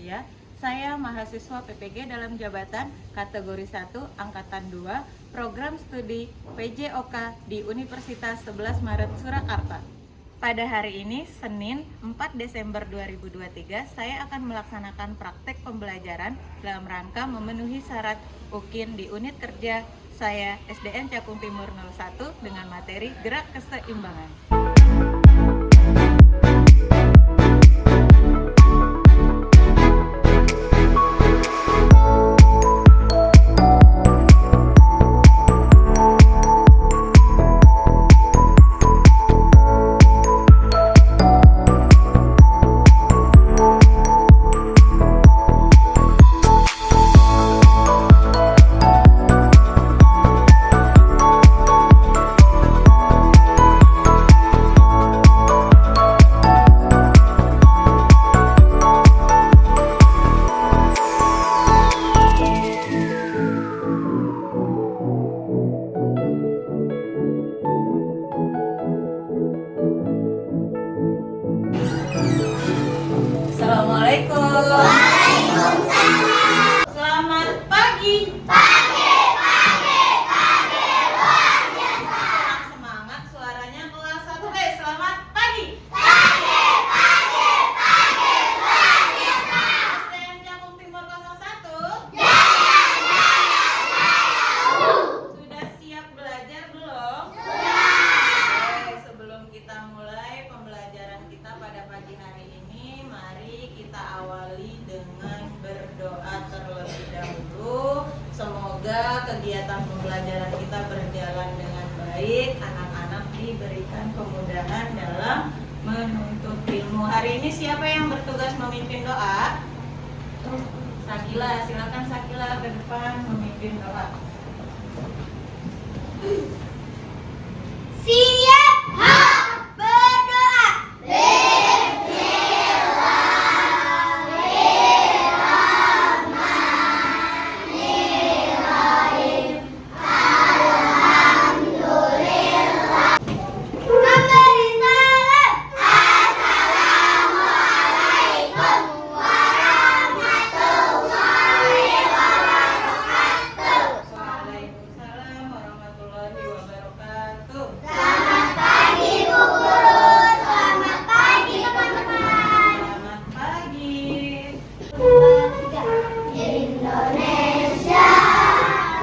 Fatia. Saya mahasiswa PPG dalam jabatan kategori 1 Angkatan 2 Program Studi PJOK di Universitas 11 Maret Surakarta. Pada hari ini, Senin 4 Desember 2023, saya akan melaksanakan praktek pembelajaran dalam rangka memenuhi syarat UKIN di unit kerja saya SDN Cakung Timur 01 dengan materi gerak keseimbangan. Assalamualaikum. Waalaikumsalam. Selamat pagi. Pagi luar biasa. Semangat, suaranya kelas 1B. Selamat pagi. Pagi luar biasa. SDN Cakung Timur 01. Jaya. Sudah siap belajar belum? Sudah. Oke, sebelum kita mulai pembelajaran kita pada pagi hari ini, mari kita awali dengan berdoa terlebih dahulu. Semoga kegiatan pembelajaran kita berjalan dengan baik, anak-anak diberikan kemudahan dalam menuntut ilmu. Hari ini siapa yang bertugas memimpin doa? Sakila, silakan Sakila ke depan memimpin doa. Siap, berdoa. Waalaikumsalam warahmatullahi wabarakatuh. Selamat pagi Bu Guru, selamat pagi teman-teman. Selamat pagi. Indonesia,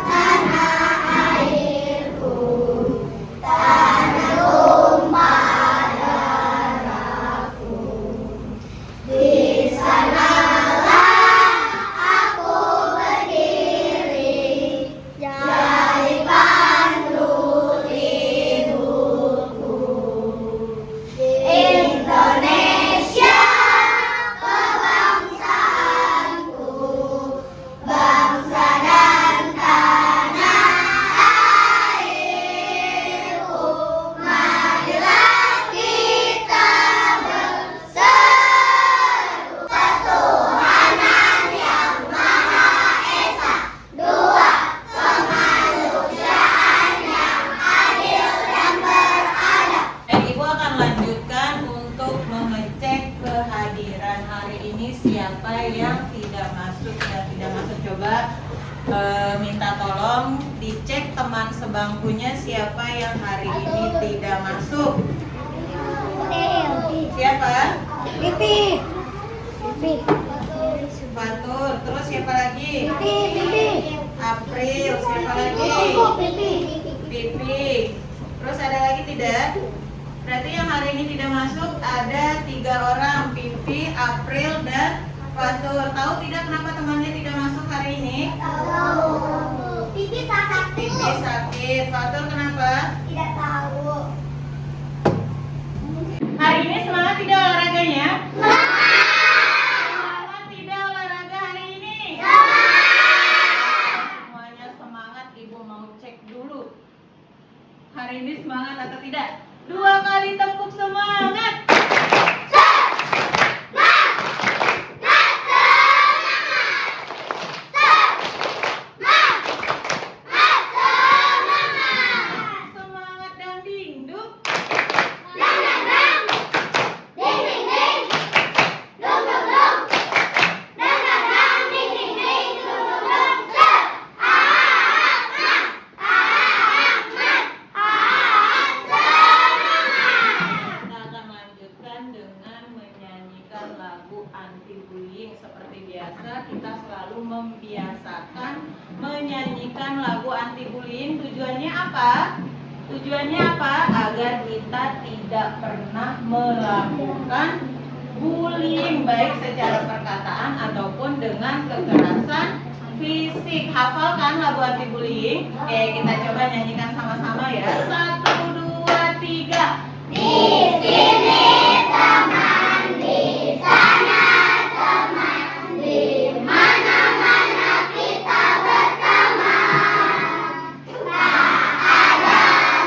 tanah airku, tanah tumpah darahku. Di sanalah aku berdiri, jadi pandu ibuku. Indonesia, kebangsaanku, bangsa dan tanah airku. Marilah kita berseru, ketuhanan yang Maha Esa, dua, kemanusiaan yang adil dan beradab. Ibu akan lanjutkan untuk mengecek kehadiran hari ini. Siapa yang tidak masuk dan tidak masuk, coba minta tolong dicek teman sebangkunya siapa yang hari ini tidak masuk. Siapa? Pipi. Fatur. Terus siapa lagi? Pipi. April. Siapa lagi? Pipi. Terus ada lagi tidak? Berarti yang hari ini tidak masuk ada 3 orang, Pipi, April, dan Fatur. Tahu tidak kenapa temannya tidak masuk hari ini? Pipi sakit. Pipi sakit. Fatur kenapa? Tidak tahu. Hari ini semangat tidak olahraganya? Semangat tidak olahraga hari ini? Semuanya semangat. Ibu mau cek dulu. Hari ini semangat atau tidak? 2 kali tepuk semangat. Semangat dan dingdung. biasa kita selalu membiasakan menyanyikan lagu anti bullying. Tujuannya apa? Tujuannya apa? Agar kita tidak pernah melakukan bullying baik secara perkataan ataupun dengan kekerasan fisik. Hafal kan lagu anti bullying? Oke, kita coba nyanyikan sama-sama ya. 1, 2, 3. Di sini teman, di sana teman, di mana-mana kita berteman. Tak ada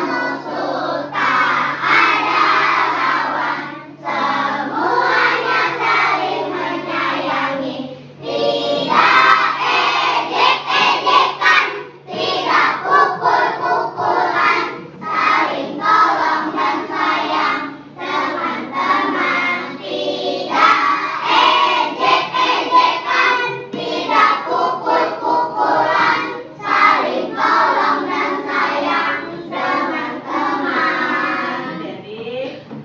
musuh, tak ada lawan, semuanya saling menyayangi. Tidak ejek-ejekan, tidak pukul-pukulan, saling tolong dan sayang teman-teman. Tidak ejek-ejekan, tidak pukul-pukulan, saling tolong dan sayang teman-teman. Jadi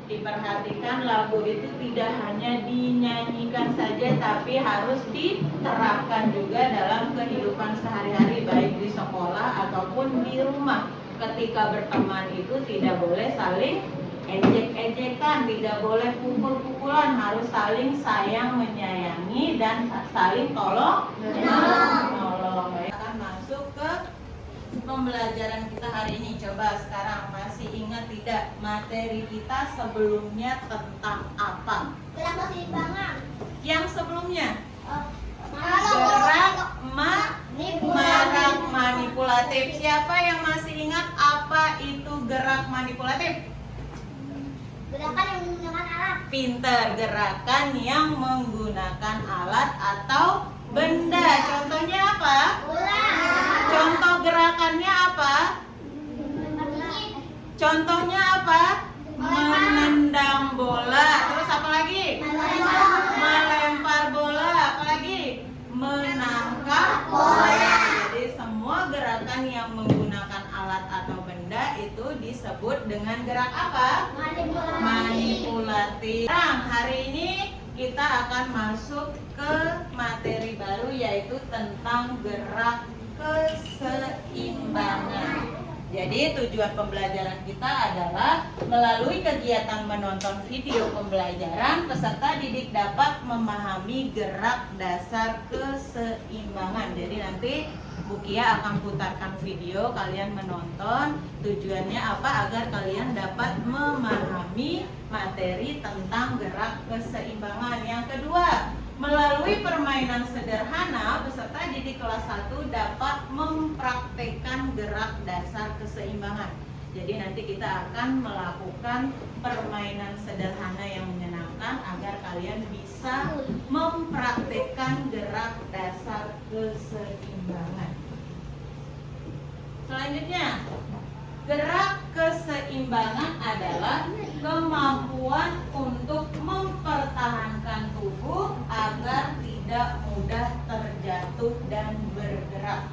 diperhatikan lagu itu tidak hanya dinyanyikan saja, tapi harus diterapkan juga dalam kehidupan sehari-hari, baik di sekolah ataupun di rumah. Ketika berteman itu tidak boleh saling ejek-ejekan, tidak boleh pukul-pukulan, harus saling sayang menyayangi dan saling tolong menolong. Baik, akan masuk ke pembelajaran kita hari ini. Coba sekarang masih ingat tidak materi kita sebelumnya tentang apa? Gerak keseimbangan. Yang sebelumnya Kalau gerak manipulatif. Siapa yang masih ingat apa itu gerak manipulatif? gerakan yang menggunakan alat. Pinter, gerakan yang menggunakan alat atau benda. Contohnya apa? Ulang. Contoh gerakannya apa? Contohnya apa? Menendang bola. Terus apa lagi? Melempar bola. Apa lagi? Menangkap bola. Jadi semua gerakan yang menggunakan alat atau benda itu disebut dengan gerak apa? Manipulatif. Nah, hari ini kita akan masuk ke materi baru, yaitu tentang gerak keseimbangan. Jadi tujuan pembelajaran kita adalah melalui kegiatan menonton video pembelajaran, peserta didik dapat memahami gerak dasar keseimbangan. Jadi nanti Bu Kia akan putarkan video, kalian menonton. Tujuannya apa? Agar kalian dapat memahami materi tentang gerak keseimbangan. Yang kedua, melalui permainan sederhana, peserta didik kelas 1 dapat mempraktekkan gerak dasar keseimbangan. Jadi nanti kita akan melakukan permainan sederhana yang menyenangkan agar kalian bisa mempraktekkan gerak dasar keseimbangan. Selanjutnya, gerak keseimbangan adalah kemampuan untuk mempertahankan tubuh agar tidak mudah terjatuh dan bergerak.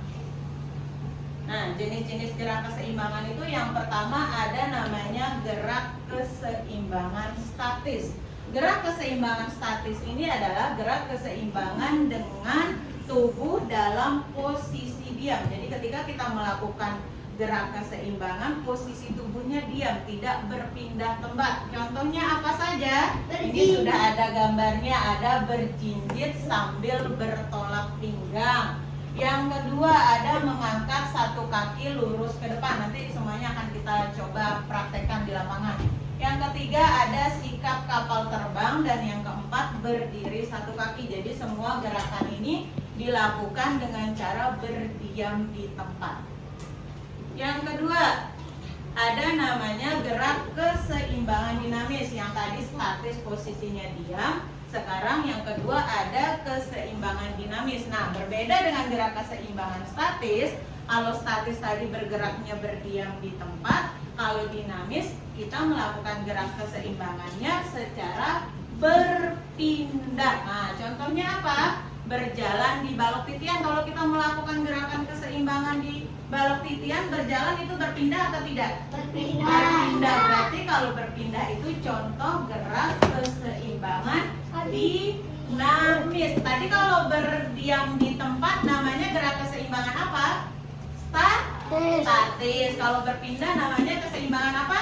Nah, jenis-jenis gerak keseimbangan itu yang pertama ada namanya gerak keseimbangan statis. Gerak keseimbangan statis ini adalah gerak keseimbangan dengan tubuh dalam posisi diam. Jadi ketika kita melakukan gerak keseimbangan, posisi tubuhnya diam, tidak berpindah tempat. Contohnya apa saja? Ini sudah ada gambarnya, ada berjinjit sambil bertolak pinggang. Yang kedua ada mengangkat satu kaki lurus ke depan. Nanti semuanya akan kita coba praktekkan di lapangan. Yang ketiga ada sikap kapal terbang, dan yang keempat berdiri satu kaki. Jadi semua gerakan ini dilakukan dengan cara berdiam di tempat. Yang kedua ada namanya gerak keseimbangan dinamis. Yang tadi statis posisinya diam. Sekarang yang kedua ada keseimbangan dinamis. Nah, berbeda dengan gerak keseimbangan statis. Kalau statis tadi bergeraknya berdiam di tempat, kalau dinamis kita melakukan gerak keseimbangannya secara berpindah. Nah, contohnya apa? Berjalan di balok titian. Kalau kita melakukan gerakan keseimbangan di balok titian, berjalan itu berpindah atau tidak? Berpindah. Berarti kalau berpindah itu contoh gerak keseimbangan dinamis. Tadi kalau berdiam di tempat namanya gerak keseimbangan apa? Statis. Kalau berpindah namanya keseimbangan apa?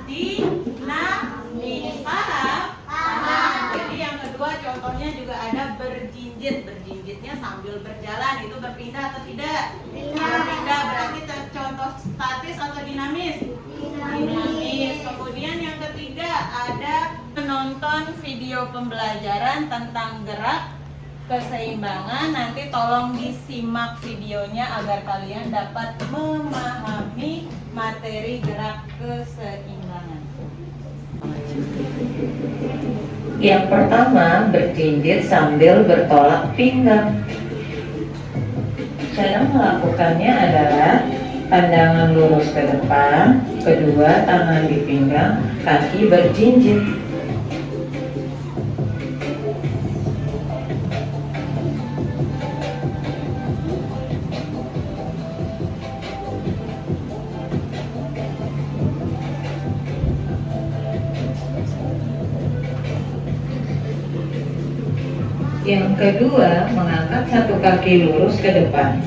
Dinamis. Paham? Paham. Jadi yang kedua contohnya juga ada berjinjit. Berjinjitnya sambil berjalan, itu berpindah atau tidak? Berpindah. Berarti contoh statis atau dinamis? Dinamis. Kemudian yang ketiga ada menonton video pembelajaran tentang gerak keseimbangan. Nanti tolong disimak videonya agar kalian dapat memahami materi gerak keseimbangan. Yang pertama, berjinjit sambil bertolak pinggang. Cara melakukannya adalah pandangan lurus ke depan, kedua tangan di pinggang, kaki berjinjit. Yang kedua, mengangkat satu kaki lurus ke depan.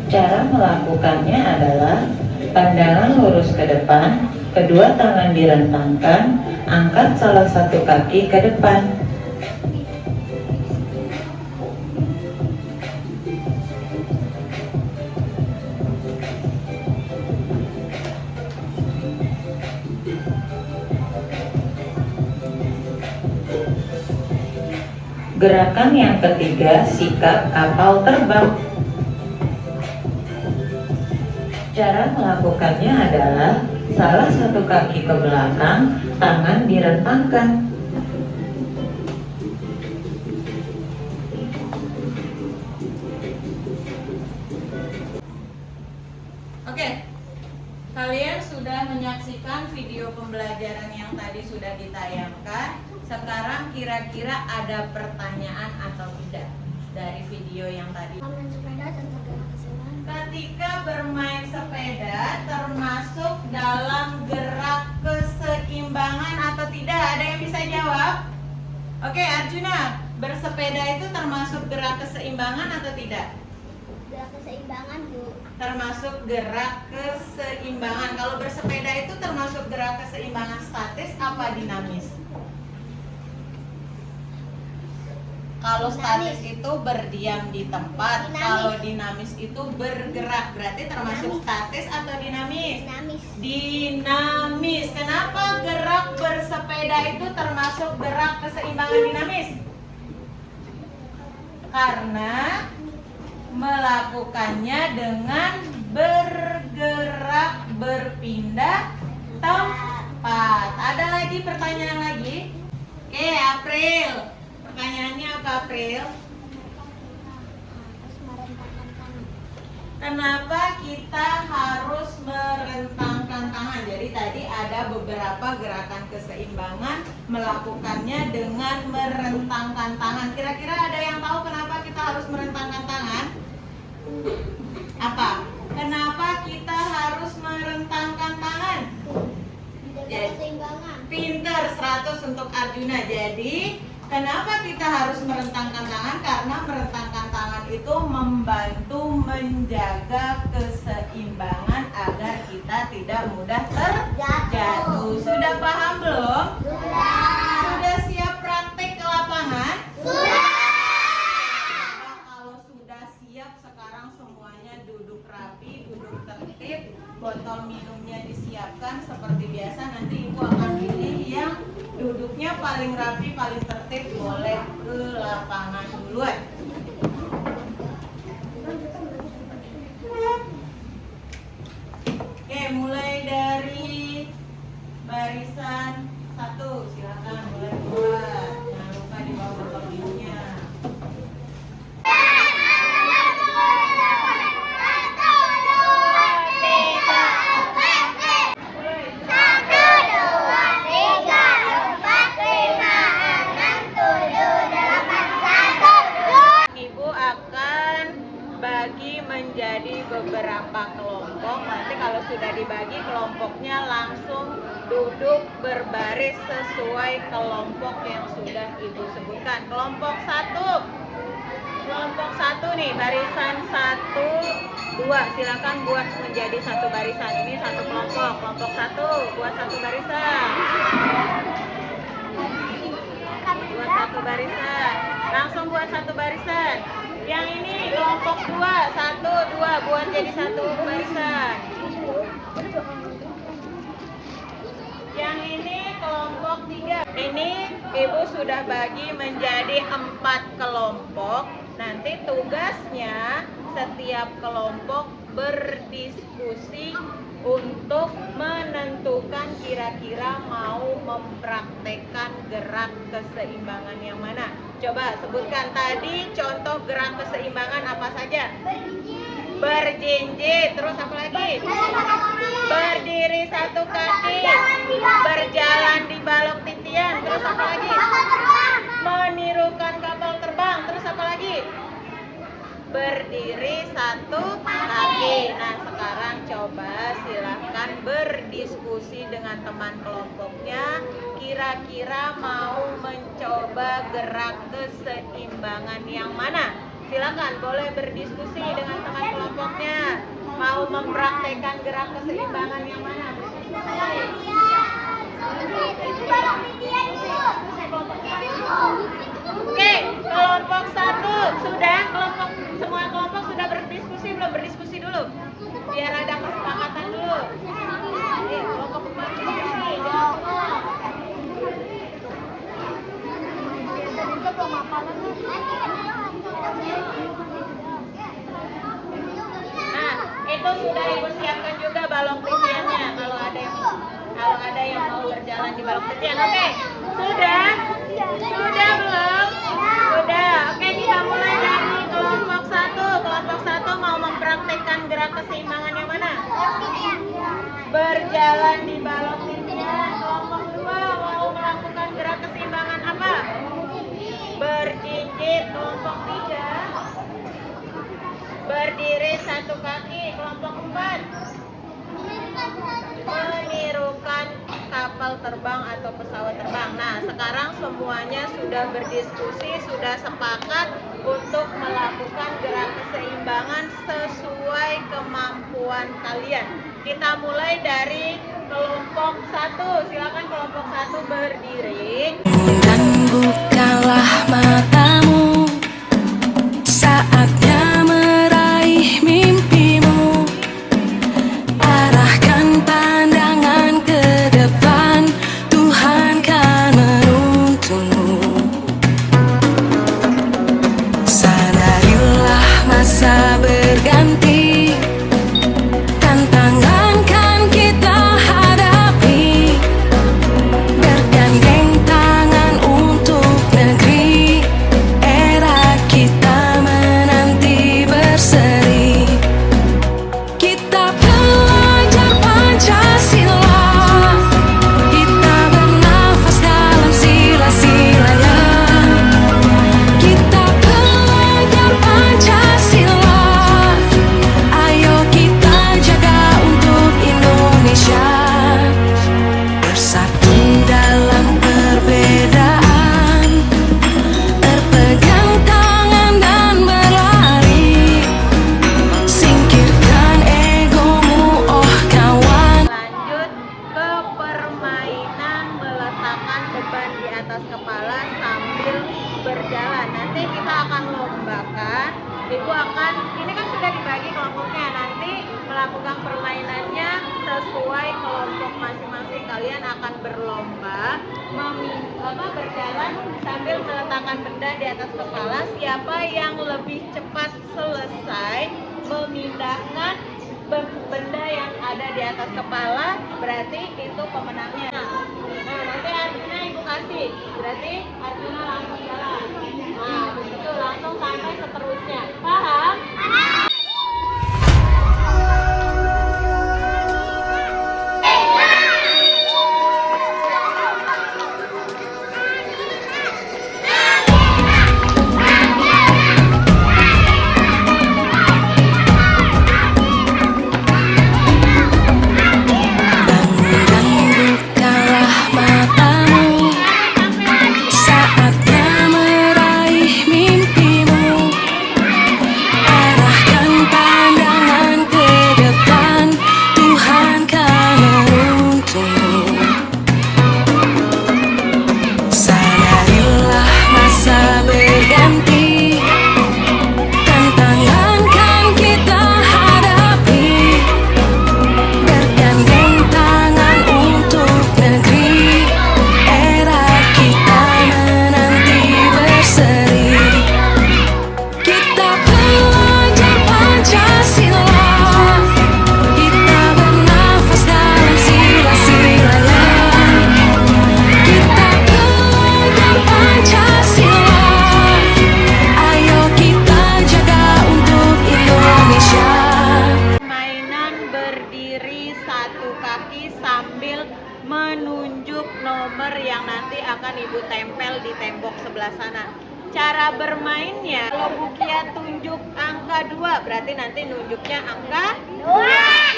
Cara melakukannya adalah pandangan lurus ke depan, kedua tangan direntangkan, angkat salah satu kaki ke depan. Gerakan yang ketiga, sikap kapal terbang. Cara melakukannya adalah salah satu kaki ke belakang, tangan direntangkan. Oke, kalian sudah menyaksikan video pembelajaran yang tadi sudah ditayangkan. Sekarang kira-kira ada pertanyaan atau tidak dari video yang tadi? Ketika bermain sepeda termasuk dalam gerak keseimbangan atau tidak? Ada yang bisa jawab? Oke, Arjuna, bersepeda itu termasuk gerak keseimbangan atau tidak? Gerak keseimbangan, Bu. Termasuk gerak keseimbangan. Kalau bersepeda itu termasuk gerak keseimbangan statis apa dinamis? Kalau statis itu berdiam di tempat, kalau dinamis itu bergerak. Berarti termasuk statis atau dinamis? Dinamis. Dinamis. Kenapa gerak bersepeda itu termasuk gerak keseimbangan dinamis? Karena melakukannya dengan bergerak berpindah tempat. Ada lagi pertanyaan lagi? Oke, April. Pertanyaannya apa, April? Kenapa kita harus merentangkan tangan? Jadi tadi ada beberapa gerakan keseimbangan melakukannya dengan merentangkan tangan. Kira-kira ada yang tahu kenapa kita harus merentangkan tangan? Apa? Kenapa kita harus merentangkan tangan? Gerak keseimbangan. Pinter, 100 untuk Arjuna. Jadi kenapa kita harus merentangkan tangan? Karena merentangkan tangan itu membantu menjaga keseimbangan agar kita tidak mudah terjatuh. Sudah paham belum? Sudah siap praktek ke lapangan? Kalau sudah siap, sekarang semuanya duduk rapi, duduk tertib, botol minumnya disiapkan seperti biasa. Nanti Ibu akan pilih yang duduknya paling rapi, paling tertib, boleh ke lapangan duluan. Oke, mulai dari barisan 1, silakan boleh keluar. Jangan lupa dibawa botol minumnya. Menjadi beberapa kelompok. Nanti kalau sudah dibagi kelompoknya langsung duduk berbaris sesuai kelompok yang sudah Ibu sebutkan. Kelompok 1. Kelompok 1 nih, barisan 1, 2. Silakan buat menjadi satu barisan. Ini satu kelompok. Kelompok 1, buat satu barisan. Buat satu barisan. Langsung buat satu barisan. Yang ini kelompok 2, 1, 2. Buat jadi satu barisan. Yang ini kelompok 3. Ini Ibu sudah bagi menjadi 4 kelompok. Nanti tugasnya setiap kelompok berdiskusi untuk menentukan kira-kira mau mempraktekkan gerak keseimbangan yang mana. Coba sebutkan tadi contoh gerak keseimbangan apa saja? Berjinjit, terus apa lagi? Berdiri satu kaki, berjalan di balok titian, terus apa lagi? Menirukan kapal terbang, terus apa lagi? Berdiri satu kaki. Nah, sekarang coba silahkan berdiskusi dengan teman kelompoknya. Kira-kira mau mencoba gerak keseimbangan yang mana? Silakan boleh berdiskusi dengan teman kelompoknya. Mau mempraktekkan gerak keseimbangan yang mana? Oke, kelompok 1 sudah, semua kelompok sudah berdiskusi belum? Berdiskusi dulu, biar ada kesepakatan dulu. Kelompok 4 diskusi. Nah, itu sudah Ibu siapkan juga balok titiannya kalau ada yang mau berjalan di balok titian. Oke, sudah? Sudah belum? Sudah. Oke, kita mulai dari kelompok 1. Kelompok 1 mau mempraktekkan gerak keseimbangan yang mana? Berjalan di balok titian. Kelompok 2 mau melakukan gerak keseimbangan apa? Berjinjit. Kelompok 3 berdiri satu kaki. Kelompok 4 menirukan kapal terbang atau pesawat terbang. Nah, sekarang semuanya sudah berdiskusi, sudah sepakat untuk melakukan gerak keseimbangan sesuai kemampuan kalian. Kita mulai dari kelompok 1. Silakan kelompok 1 berdiri. Dan bukalah matamu, saatnya meraih mimpimu. Arahkan pandangan ke depan, Tuhan kan menuntunmu. Sadarilah masa berganti, tantangan kan kita hadapi. Bergandeng tangan untuk negeri, era kita menanti berseri. Kita pelajar Pancasila, kita bernafas dalam sila-silanya. Kita pelajar Pancasila, ayo kita jaga untuk Indonesia. Bersatu dalam perbedaan, berpegang tangan dan berlari. Singkirkan egomu, oh kawan. Lanjut ke permainan meletakkan beban di atas kepala sambil berjalan. Nanti kita akan lombakan. Ibu akan, ini kan sudah dibagi kelompoknya. Nanti melakukan permainannya sesuai kelompok masing-masing. Kalian akan berlomba berjalan sambil meletakkan benda di atas kepala. Siapa yang lebih cepat selesai memindahkan benda yang ada di atas kepala, berarti itu pemenangnya. Nah, nanti Arjuna Ibu kasih, berarti Arjuna langsung jalan. Nah, begitu langsung sampai seterusnya. Paham? cara bermainnya, kalau Bukia tunjuk angka 2, berarti nanti nunjuknya angka 2.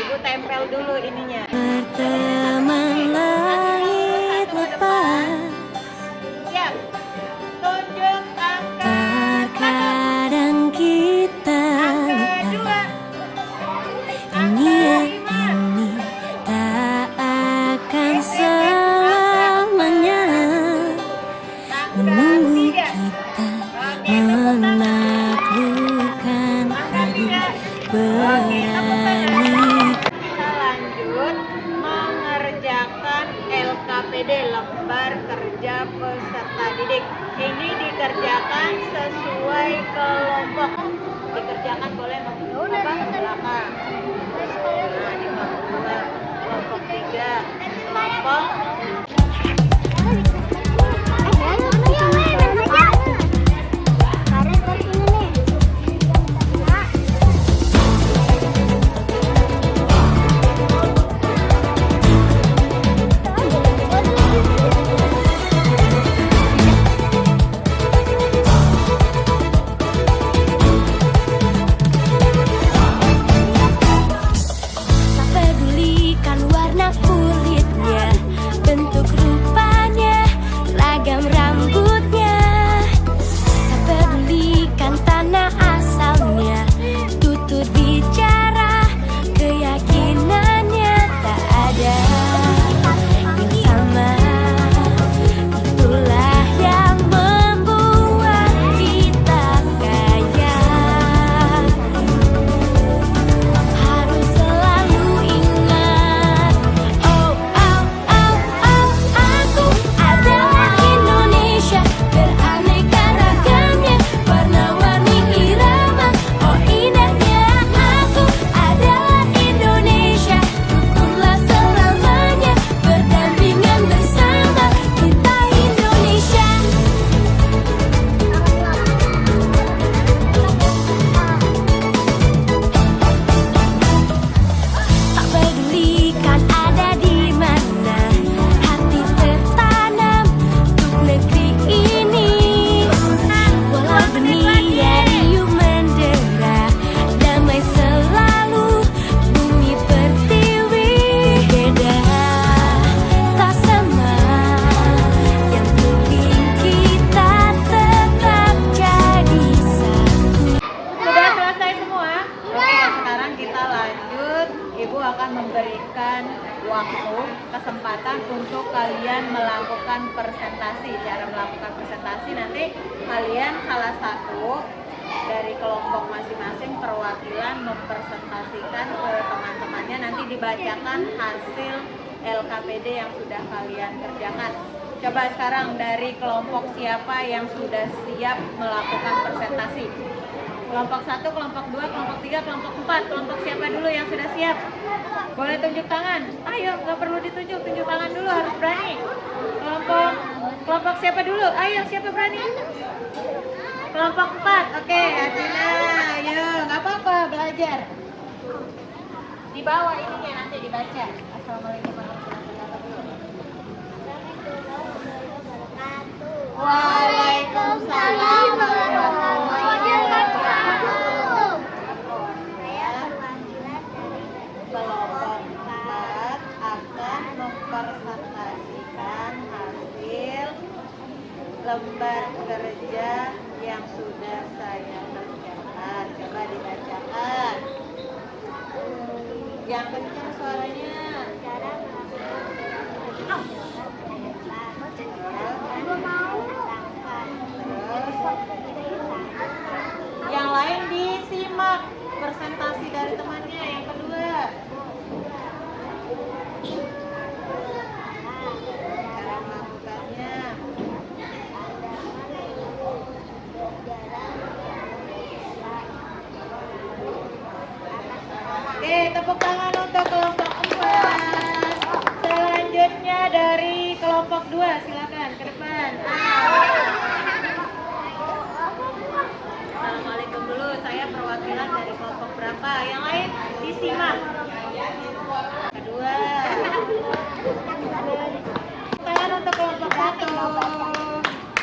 Ibu tempel dulu ininya. Berteman langit lepas, Siap. Tunjuk angka terkadang kita lupa 2. dunia ini tak akan selamanya menunggu kita menaklukkan hidup berani. Kita lanjut mengerjakan LKPD, lembar kerja peserta didik. Ini dikerjakan sesuai kelompok. Dikerjakan boleh apa? Belakang. Nah, ini kelompok 3. Kelompok Tak pedulikan warna kulitnya, bentuk rupanya, ragam rambutnya. Tak pedulikan tanah asalnya, tutur bicara, keyakinannya. Tak ada yang sama, itulah yang membuat kita kaya. Harus selalu ingat, oh, oh, oh, oh, aku adalah Indonesia, beraneka ragamnya, warna-warni irama, oh indahnya. Aku adalah Indonesia, rukunlah selamanya, berdampingan bersama, kita Indonesia. Tak pedulikan ada di mana, hati tertanam untuk negeri ini. Walau dunia riuh mendera, damai selalu bumi pertiwi. Beda tak sama, yang penting kita tetap jadi satu. sudah selesai semua? Oke, sekarang kita lanjut. Ibu akan memberikan waktu, kesempatan untuk kalian melakukan presentasi. Cara melakukan presentasi nanti kalian salah satu dari kelompok masing-masing perwakilan mempresentasikan ke teman-temannya. Nanti dibacakan hasil LKPD yang sudah kalian kerjakan. Coba sekarang dari kelompok siapa yang sudah siap melakukan presentasi? Kelompok 1, kelompok 2, kelompok 3, kelompok 4. Kelompok siapa dulu yang sudah siap? Boleh tunjuk tangan. Ayo, nggak perlu ditunjuk, tunjuk tangan dulu, harus berani. Kelompok siapa dulu? Ayo, siapa berani? Kelompok 4. Oke, Adina. Ayo, nggak apa-apa, belajar. Di bawah ininya nanti dibaca. Assalamualaikum warahmatullahi wabarakatuh. Waalaikumsalam warahmatullahi wabarakatuh. Kelompok 4 akan mempresentasikan hasil lembar kerja yang sudah saya kerjakan. Coba dibacakan. Yang kencang suaranya. Yang lain disimak presentasi dari temannya yang kedua. Cara melakukannya. Oke, tepuk tangan untuk kelompok 4. Selanjutnya dari kelompok 2, silakan ke depan. Assalamualaikum dulu, saya perwakilan dari kelompok berapa? Yang lain disimak. Kedua. Tangan untuk kelompok 1.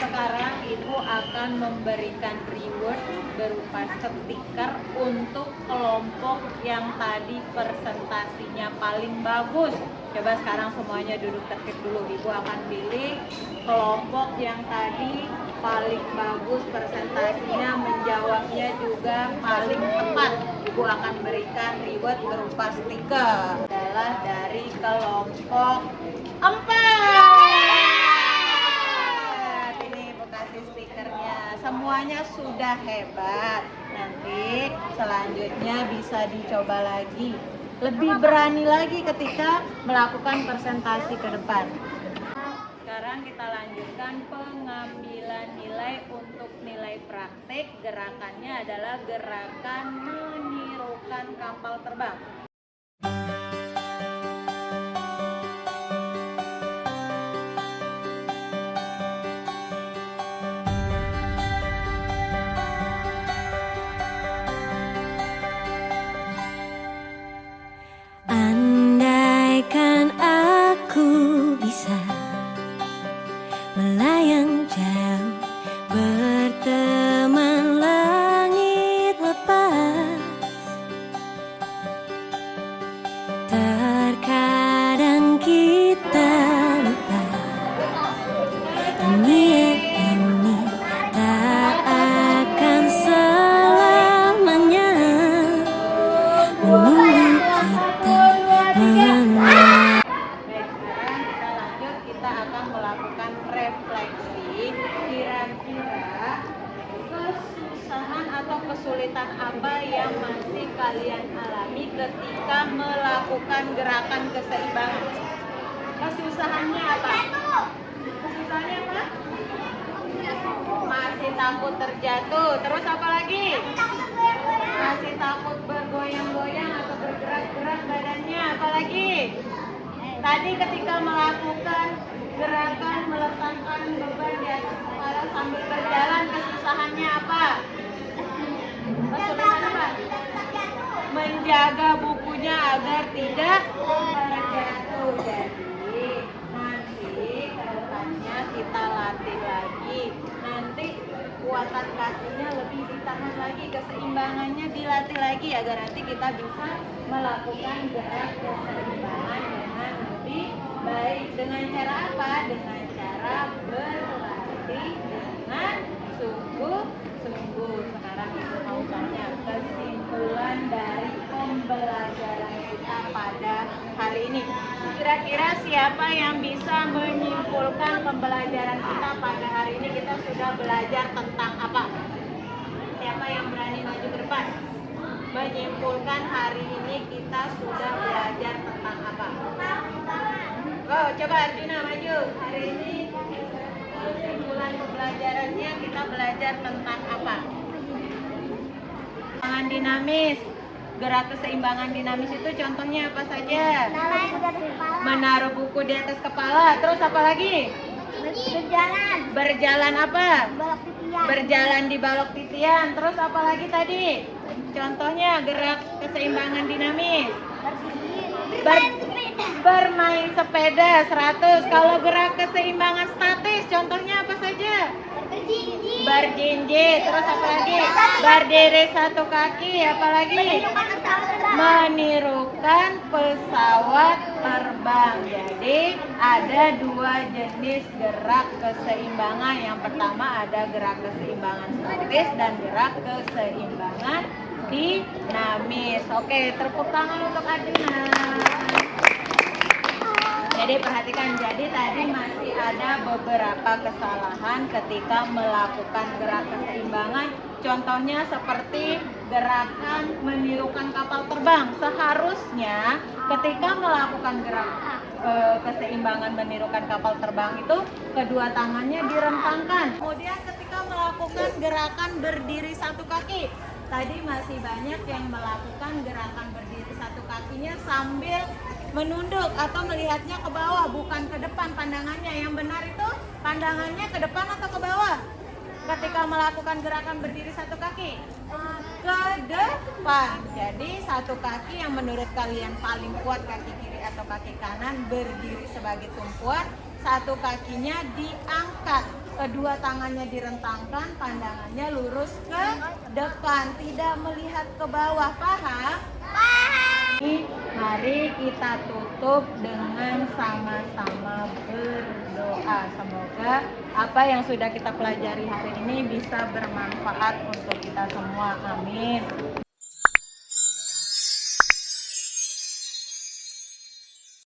Sekarang Ibu akan akan memberikan reward berupa stiker untuk kelompok yang tadi presentasinya paling bagus. Coba sekarang semuanya duduk tertib dulu. Ibu akan pilih kelompok yang tadi paling bagus presentasinya, menjawabnya juga paling tepat. Ibu akan berikan reward berupa stiker. Adalah dari kelompok 4. Ini Ibu kasih stikernya. Semuanya sudah hebat. Nanti selanjutnya bisa dicoba lagi. Lebih berani lagi ketika melakukan presentasi ke depan. Sekarang kita lanjutkan pengambilan nilai untuk nilai praktik. Gerakannya adalah gerakan menirukan kapal terbang. Andaikan aku bisa melayang jauh, berteman langit lepas. Terkadang kita lupa dunia ini tak akan selamanya menunggu kita mengenal. Baik, sekarang kita lanjut. Kita akan melakukan refleksi. Kira-kira kesusahan atau kesulitan apa yang masih kalian alami ketika melakukan gerakan keseimbangan? Kesusahannya apa? Kesusahannya apa? Masih takut terjatuh. Terus apa lagi? Masih takut bergoyang-goyang atau bergerak-gerak badannya. Apa lagi? Tadi ketika melakukan gerakan meletakkan beban di atas kepala sambil berjalan, kesusahannya apa? Kesulitan apa? Menjaga bukunya agar tidak terjatuh. Jadi nanti ke depannya kita latih lagi. Nanti kekuatan kakinya lebih ditahan lagi, keseimbangannya dilatih lagi agar nanti kita bisa melakukan gerak keseimbangan dengan lebih baik. Dengan cara apa? Dengan cara berlatih dengan sungguh-sungguh. Sekarang Ibu mau tanya kesimpulan dari pembelajaran kita pada hari ini. Kira-kira siapa yang bisa menyimpulkan pembelajaran kita pada hari ini? Kita sudah belajar tentang apa? Siapa yang berani maju ke depan? Menyimpulkan hari ini kita sudah belajar tentang apa? Oh, coba Arjuna maju. Hari ini kesimpulan pembelajarannya kita belajar tentang apa? Keseimbangan dinamis. Gerak keseimbangan dinamis itu contohnya apa saja? Menaruh buku di atas kepala. Terus apa lagi? Berjalan apa? Berjalan di balok titian. Terus apa lagi tadi? Contohnya gerak keseimbangan dinamis. Bermain sepeda 100. Kalau gerak keseimbangan statis contohnya apa saja? Berjinjit. Terus apa lagi? Berdiri satu kaki. Apa lagi? Menirukan pesawat terbang. Jadi ada dua jenis gerak keseimbangan. Yang pertama ada gerak keseimbangan statis dan gerak keseimbangan dinamis. Oke, tepuk tangan untuk Adina. Jadi perhatikan, jadi tadi masih ada beberapa kesalahan ketika melakukan gerak keseimbangan. Contohnya seperti gerakan menirukan kapal terbang. Seharusnya ketika melakukan gerak keseimbangan menirukan kapal terbang itu kedua tangannya direntangkan. Kemudian ketika melakukan gerakan berdiri satu kaki, tadi masih banyak yang melakukan gerakan berdiri satu kakinya sambil menunduk atau melihatnya ke bawah, bukan ke depan pandangannya. Yang benar itu pandangannya ke depan atau ke bawah? Ketika melakukan gerakan berdiri satu kaki, ke depan. Jadi satu kaki yang menurut kalian paling kuat, kaki kiri atau kaki kanan, berdiri sebagai tumpuan. satu kakinya diangkat, kedua tangannya direntangkan, pandangannya lurus ke depan, tidak melihat ke bawah. Paham? Mari kita tutup dengan sama-sama berdoa. Semoga apa yang sudah kita pelajari hari ini bisa bermanfaat untuk kita semua. Amin.